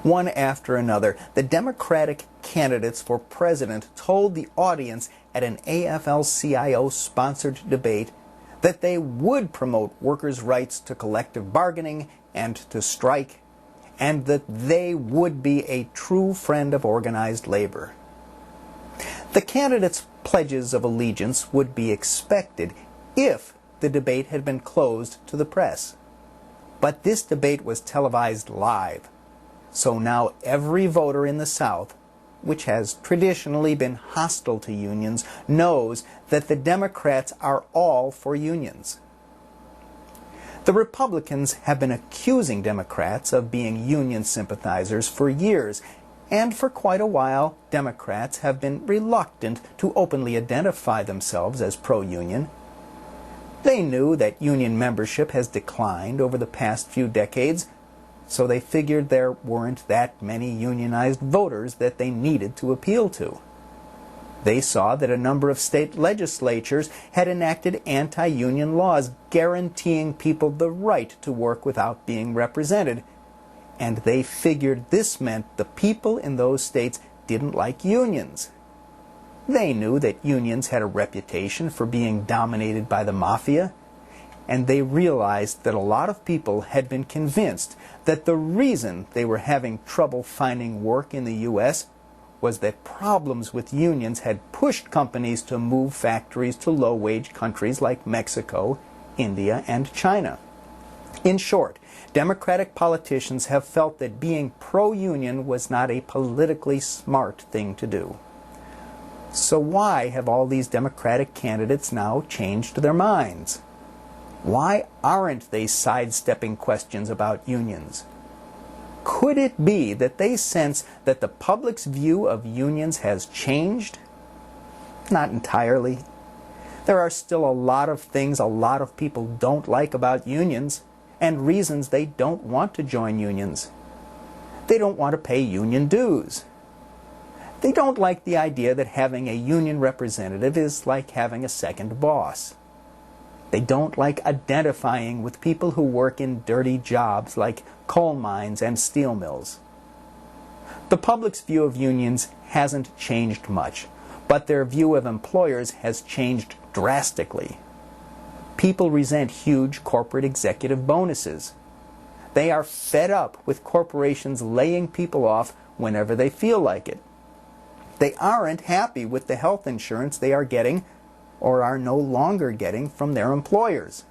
One after another, the Democratic candidates for president told the audience at an AFL-CIO-sponsored debate that they would promote workers' rights to collective bargaining and to strike, and that they would be a true friend of organized labor. The candidates' pledges of allegiance would be expected if the debate had been closed to the press. But this debate was televised live, so now every voter in the South, which has traditionally been hostile to unions, knows that the Democrats are all for unions. The Republicans have been accusing Democrats of being union sympathizers for years, and for quite a while, Democrats have been reluctant to openly identify themselves as pro-union. They knew that union membership has declined over the past few decades, so they figured there weren't that many unionized voters that they needed to appeal to. They saw that a number of state legislatures had enacted anti-union laws guaranteeing people the right to work without being represented, and they figured this meant the people in those states didn't like unions. They knew that unions had a reputation for being dominated by the mafia, and they realized that a lot of people had been convinced that the reason they were having trouble finding work in the U.S. was that problems with unions had pushed companies to move factories to low-wage countries like Mexico, India, and China. In short, Democratic politicians have felt that being pro-union was not a politically smart thing to do. So why have all these Democratic candidates now changed their minds? Why aren't they sidestepping questions about unions? Could it be that they sense that the public's view of unions has changed? Not entirely. There are still a lot of things a lot of people don't like about unions, and reasons they don't want to join unions. They don't want to pay union dues. They don't like the idea that having a union representative is like having a second boss. They don't like identifying with people who work in dirty jobs like coal mines and steel mills. The public's view of unions hasn't changed much, but their view of employers has changed drastically. People resent huge corporate executive bonuses. They are fed up with corporations laying people off whenever they feel like it. They aren't happy with the health insurance they are getting or are no longer getting from their employers.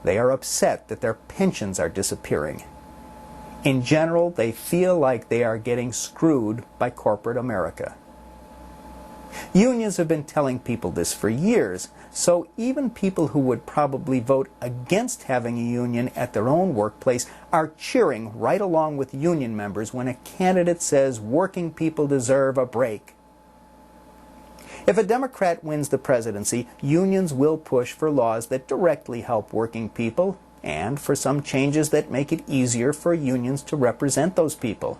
They are upset that their pensions are disappearing. In general, they feel like they are getting screwed by corporate America. Unions have been telling people this for years, so even people who would probably vote against having a union at their own workplace are cheering right along with union members when a candidate says working people deserve a break. If a Democrat wins the presidency, unions will push for laws that directly help working people and for some changes that make it easier for unions to represent those people.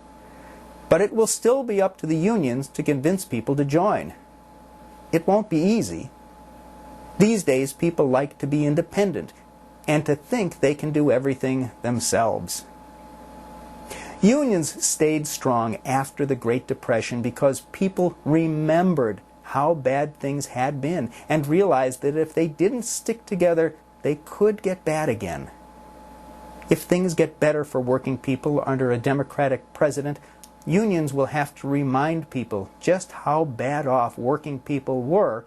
But it will still be up to the unions to convince people to join. It won't be easy. These days, people like to be independent and to think they can do everything themselves. Unions stayed strong after the Great Depression because people remembered how bad things had been and realized that if they didn't stick together, they could get bad again. If things get better for working people under a Democratic president, unions will have to remind people just how bad off working people were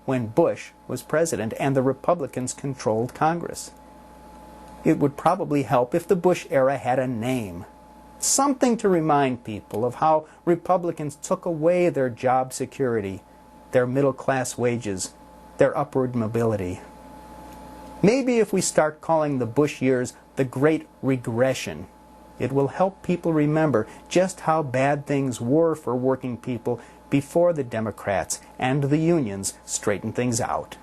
when Bush was president and the Republicans controlled Congress. It would probably help if the Bush era had a name. Something to remind people of how Republicans took away their job security, their middle-class wages, their upward mobility. Maybe if we start calling the Bush years the Great Regression, it will help people remember just how bad things were for working people before the Democrats and the unions straightened things out.